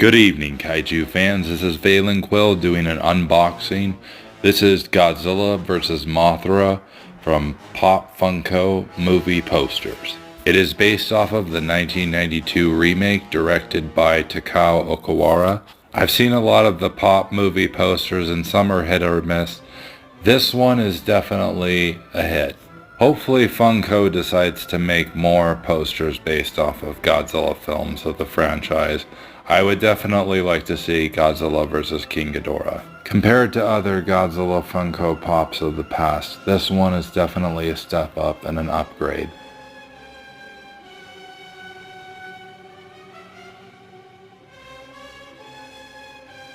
Good evening, Kaiju fans. This is Valen Quill doing an unboxing. This is Godzilla vs. Mothra from Pop Funko movie posters. It is based off of the 1992 remake directed by Takao Okawara. I've seen a lot of the Pop movie posters and some are hit or miss. This one is definitely a hit. Hopefully Funko decides to make more posters based off of Godzilla films of the franchise. I would definitely like to see Godzilla vs. King Ghidorah. Compared to other Godzilla Funko Pops of the past, this one is definitely a step up and an upgrade.